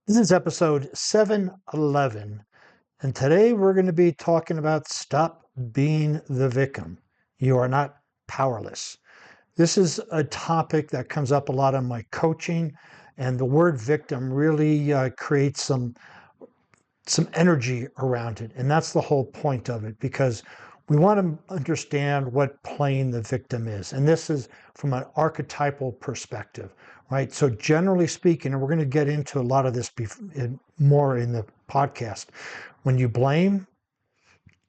This is episode 711, and today we're going to be talking about stop being the victim. You are not powerless. This is a topic that comes up a lot in my coaching, and the word victim really creates some energy around it. And that's the whole point of it, because we want to understand what playing the victim is. And this is from an archetypal perspective, right? So generally speaking, and we're going to get into a lot of this more in the podcast, when you blame,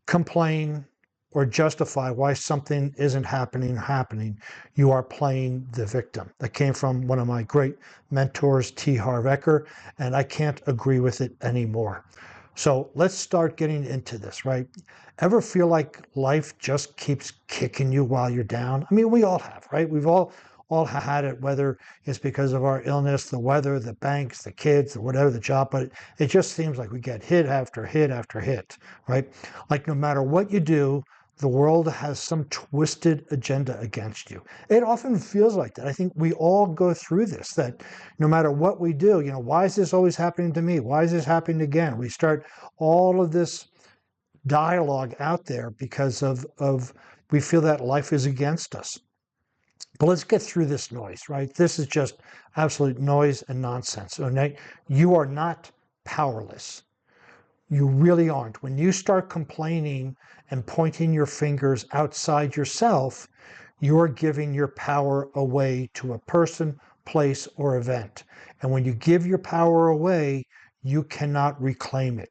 complain, or justify why something isn't happening, you are playing the victim. That came from one of my great mentors, T. Harv Eker, and I can't agree with it anymore. So let's start getting into this, right? Ever feel like life just keeps kicking you while you're down? I mean, we all have, right? We've all had it, whether it's because of our illness, the weather, the banks, the kids, or whatever, the job, but it just seems like we get hit after hit after hit, right? Like no matter what you do, the world has some twisted agenda against you. It often feels like that. I think we all go through this, that no matter what we do, why is this always happening to me? Why is this happening again? We start all of this dialogue out there because of we feel that life is against us. But let's get through this noise, right? This is just absolute noise and nonsense. So you are not powerless. You really aren't. When you start complaining and pointing your fingers outside yourself, you're giving your power away to a person, place, or event. And when you give your power away, you cannot reclaim it.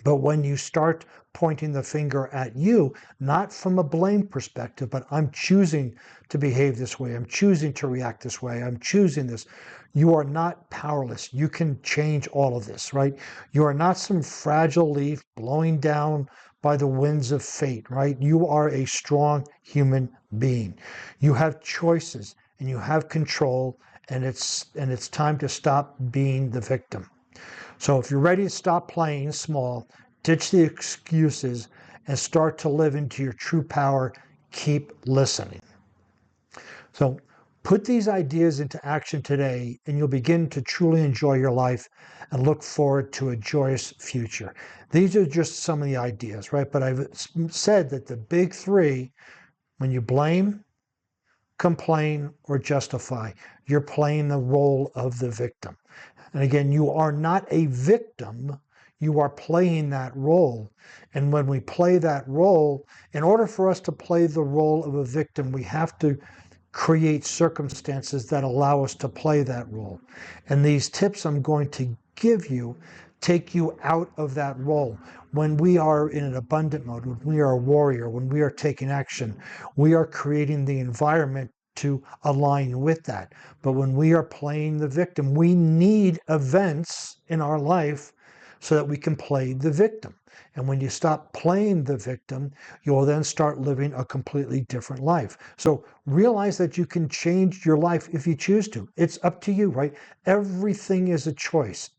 But when you start pointing the finger at you, not from a blame perspective, but I'm choosing to behave this way, I'm choosing to react this way, I'm choosing this, you are not powerless. You can change all of this, right? You are not some fragile leaf blowing down by the winds of fate, right? You are a strong human being. You have choices and you have control, and it's time to stop being the victim. So if you're ready to stop playing small, ditch the excuses, and start to live into your true power, keep listening. So put these ideas into action today, and you'll begin to truly enjoy your life and look forward to a joyous future. These are just some of the ideas, right? But I've said that the big three, when you blame, complain, or justify, you're playing the role of the victim. And again, you are not a victim, you are playing that role. And when we play that role, in order for us to play the role of a victim, we have to create circumstances that allow us to play that role. And these tips I'm going to give you take you out of that role. When we are in an abundant mode, when we are a warrior, when we are taking action, we are creating the environment to align with that. But when we are playing the victim, we need events in our life so that we can play the victim. And when you stop playing the victim, you will then start living a completely different life. So realize that you can change your life if you choose to. It's up to you, right? Everything is a choice.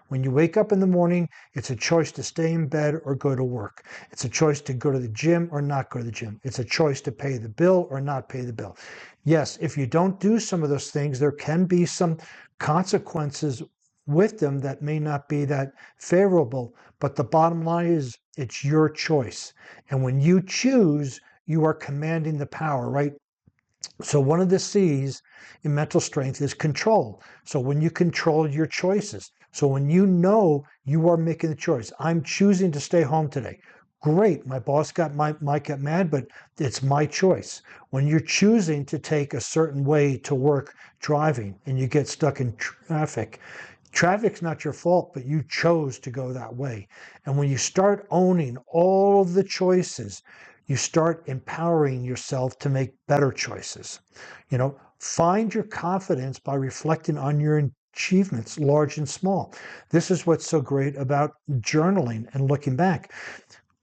When you wake up in the morning, it's a choice to stay in bed or go to work. It's a choice to go to the gym or not go to the gym. It's a choice to pay the bill or not pay the bill. Yes, if you don't do some of those things, there can be some consequences with them that may not be that favorable. But the bottom line is it's your choice. And when you choose, you are commanding the power, right? So one of the C's in mental strength is control. So when you control your choices, so when you know you are making the choice, I'm choosing to stay home today. Great, my boss might get mad, but it's my choice. When you're choosing to take a certain way to work driving and you get stuck in traffic's not your fault, but you chose to go that way. And when you start owning all of the choices, you start empowering yourself to make better choices. Find your confidence by reflecting on your achievements, large and small. This is what's so great about journaling and looking back.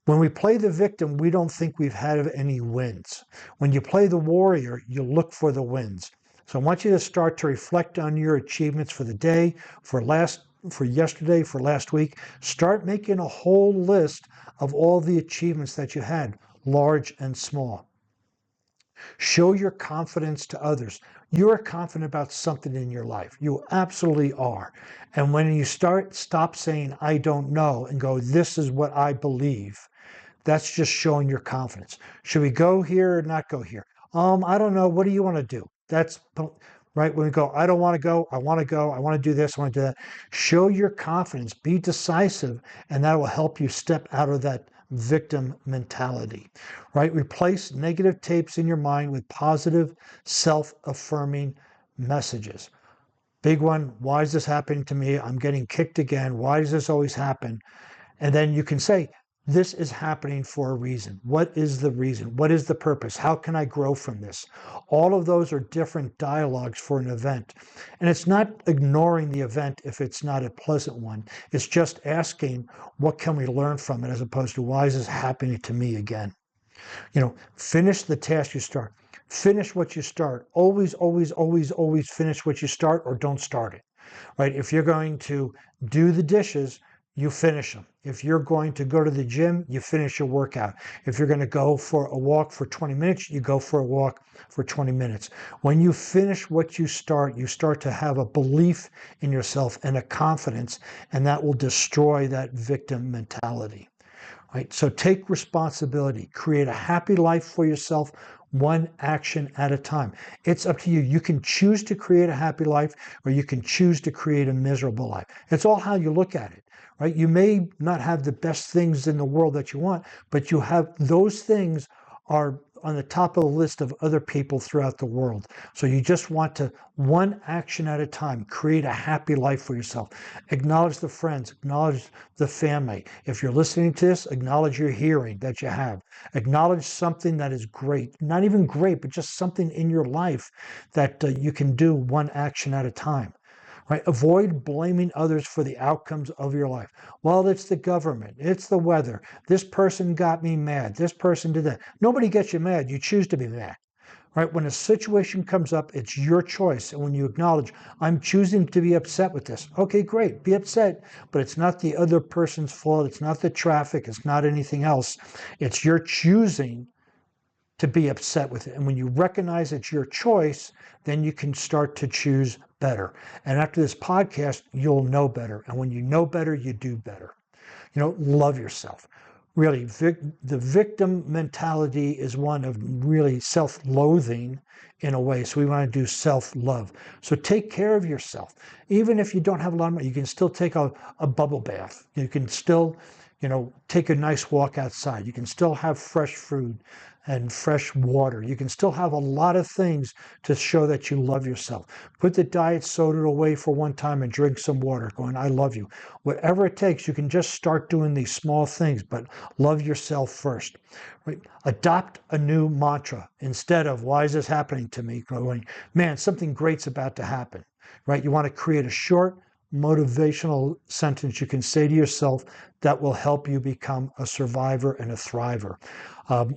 When we play the victim, we don't think we've had any wins. When you play the warrior, you look for the wins. So I want you to start to reflect on your achievements for the day, for yesterday, for last week. Start making a whole list of all the achievements that you had, large and small. Show your confidence to others. You're confident about something in your life. You absolutely are. And when you stop saying, I don't know, and go, this is what I believe, that's just showing your confidence. Should we go here or not go here? I don't know. What do you want to do? That's right. When we go, I don't want to go. I want to go. I want to do this. I want to do that. Show your confidence. Be decisive, and that will help you step out of that victim mentality, right? Replace negative tapes in your mind with positive, self-affirming messages. Big one. Why is this happening to me? I'm getting kicked again. Why does this always happen? And then you can say, this is happening for a reason. What is the reason? What is the purpose? How can I grow from this? All of those are different dialogues for an event. And it's not ignoring the event if it's not a pleasant one. It's just asking, what can we learn from it, as opposed to, why is this happening to me again? Finish the task you start. Finish what you start. Always, always, always, always finish what you start, or don't start it, right? If you're going to do the dishes, you finish them. If you're going to go to the gym, you finish your workout. If you're going to go for a walk for 20 minutes, you go for a walk for 20 minutes. When you finish what you start to have a belief in yourself and a confidence, and that will destroy that victim mentality. Right? So take responsibility, create a happy life for yourself, one action at a time. It's up to you. You can choose to create a happy life, or you can choose to create a miserable life. It's all how you look at it, right? You may not have the best things in the world that you want, but you have those things are on the top of the list of other people throughout the world. So you just want to, one action at a time, create a happy life for yourself. Acknowledge the friends, acknowledge the family. If you're listening to this, acknowledge your hearing that you have. Acknowledge something that is great, not even great, but just something in your life that you can do one action at a time. Right? Avoid blaming others for the outcomes of your life. Well, it's the government. It's the weather. This person got me mad. This person did that. Nobody gets you mad. You choose to be mad. Right? When a situation comes up, it's your choice. And when you acknowledge, I'm choosing to be upset with this. Okay, great. Be upset. But it's not the other person's fault. It's not the traffic. It's not anything else. It's your choosing to be upset with it. And when you recognize it's your choice, then you can start to choose better. And after this podcast, you'll know better. And when you know better, you do better. Love yourself. Really, the victim mentality is one of really self-loathing in a way. So we want to do self-love. So take care of yourself. Even if you don't have a lot of money, you can still take a bubble bath. You can still, take a nice walk outside. You can still have fresh food and fresh water. You can still have a lot of things to show that you love yourself. Put the diet soda away for one time and drink some water, going, I love you. Whatever it takes, you can just start doing these small things, but love yourself first. Right? Adopt a new mantra instead of, why is this happening to me? Going, man, something great's about to happen. Right? You want to create a short, motivational sentence you can say to yourself that will help you become a survivor and a thriver.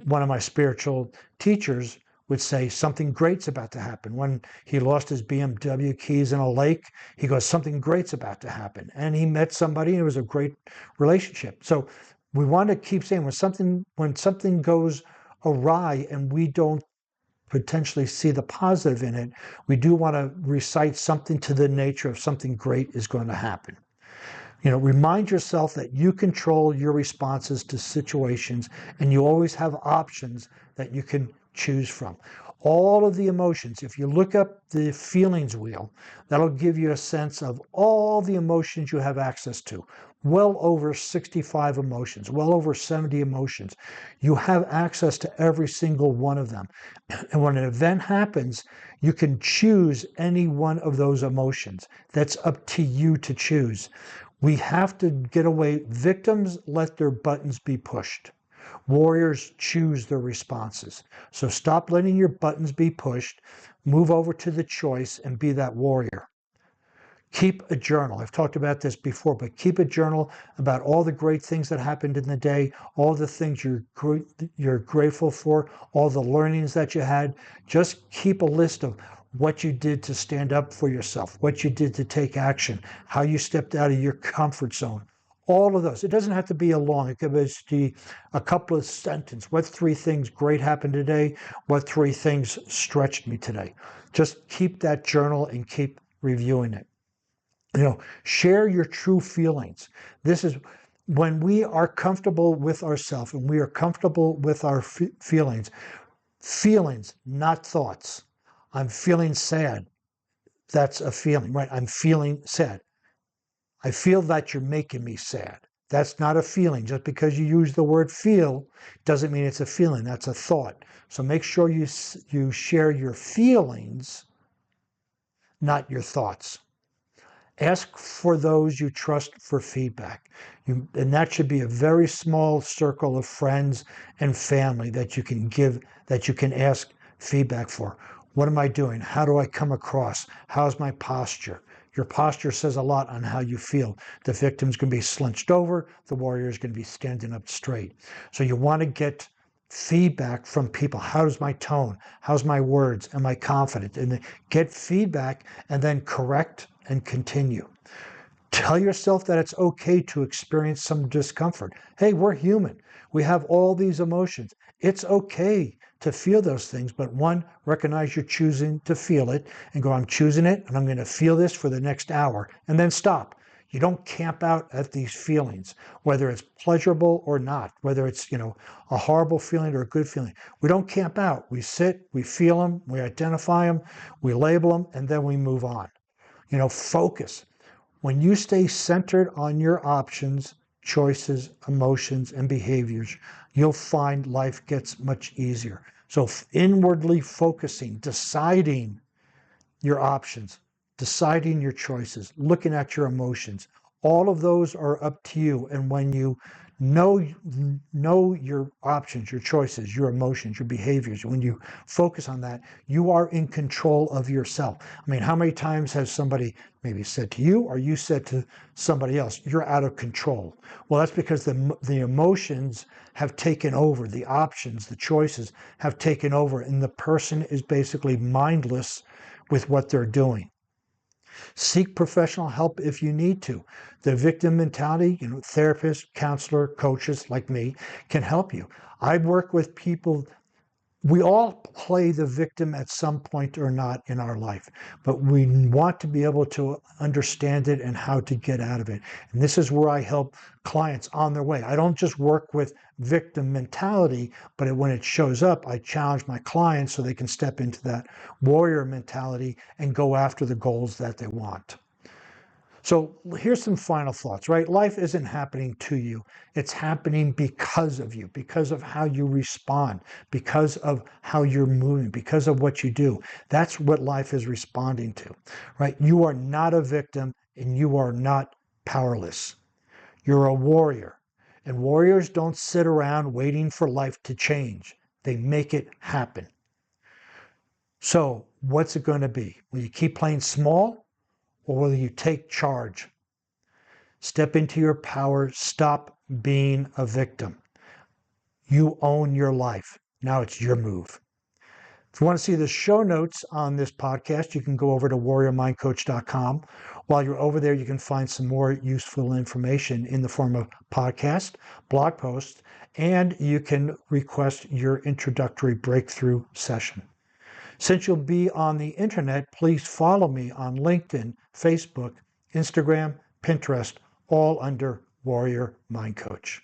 One of my spiritual teachers would say, something great's about to happen. When he lost his BMW keys in a lake, he goes, something great's about to happen. And he met somebody, and it was a great relationship. So we want to keep saying, when something goes awry and we don't potentially see the positive in it, we do want to recite something to the nature of something great is going to happen. Remind yourself that you control your responses to situations, and you always have options that you can choose from. All of the emotions, if you look up the feelings wheel, that'll give you a sense of all the emotions you have access to. Well over 65 emotions, well over 70 emotions. You have access to every single one of them. And when an event happens, you can choose any one of those emotions. That's up to you to choose. We have to get away. Victims let their buttons be pushed. Warriors choose their responses. So stop letting your buttons be pushed. Move over to the choice and be that warrior. Keep a journal. I've talked about this before, but keep a journal about all the great things that happened in the day, all the things you're grateful for, all the learnings that you had. Just keep a list of what you did to stand up for yourself, what you did to take action, how you stepped out of your comfort zone. All of those. It doesn't have to be a long. It could be a couple of sentences. What 3 things great happened today? What 3 things stretched me today? Just keep that journal and keep reviewing it. Share your true feelings. This is when we are comfortable with ourselves and we are comfortable with our feelings. Feelings, not thoughts. I'm feeling sad. That's a feeling, right? I'm feeling sad. I feel that you're making me sad. That's not a feeling. Just because you use the word feel doesn't mean it's a feeling. That's a thought. So make sure you share your feelings, not your thoughts. Ask for those you trust for feedback. And that should be a very small circle of friends and family that you can ask feedback for. What am I doing? How do I come across? How's my posture? Your posture says a lot on how you feel. The victim's going to be slunched over. The warrior is going to be standing up straight. So you want to get feedback from people. How's my tone? How's my words? Am I confident? And get feedback and then correct and continue. Tell yourself that it's okay to experience some discomfort. Hey, we're human. We have all these emotions. It's okay to feel those things, but one, recognize you're choosing to feel it and go, I'm choosing it and I'm going to feel this for the next hour, and then stop. You don't camp out at these feelings, whether it's pleasurable or not, whether it's, a horrible feeling or a good feeling. We don't camp out. We sit, we feel them, we identify them, we label them, and then we move on. Focus. When you stay centered on your options, choices, emotions, and behaviors, you'll find life gets much easier. So inwardly focusing, deciding your options, deciding your choices, looking at your emotions, all of those are up to you. And when you know your options, your choices, your emotions, your behaviors, when you focus on that, you are in control of yourself. I mean, how many times has somebody maybe said to you or you said to somebody else, you're out of control? Well, that's because the emotions have taken over, the options, the choices have taken over, and the person is basically mindless with what they're doing. Seek professional help if you need to. The victim mentality, therapists, counselor, coaches like me can help you. I work with people. We all play the victim at some point or not in our life, but we want to be able to understand it and how to get out of it. And this is where I help clients on their way. I don't just work with victim mentality, but when it shows up, I challenge my clients so they can step into that warrior mentality and go after the goals that they want. So here's some final thoughts, right? Life isn't happening to you. It's happening because of you, because of how you respond, because of how you're moving, because of what you do. That's what life is responding to, right? You are not a victim and you are not powerless. You're a warrior. And warriors don't sit around waiting for life to change. They make it happen. So what's it going to be? Will you keep playing small? Or will you take charge? Step into your power. Stop being a victim. You own your life. Now it's your move. If you want to see the show notes on this podcast, you can go over to warriormindcoach.com. While you're over there, you can find some more useful information in the form of podcast, blog posts, and you can request your introductory breakthrough session. Since you'll be on the internet, please follow me on LinkedIn, Facebook, Instagram, Pinterest, all under Warrior Mind Coach.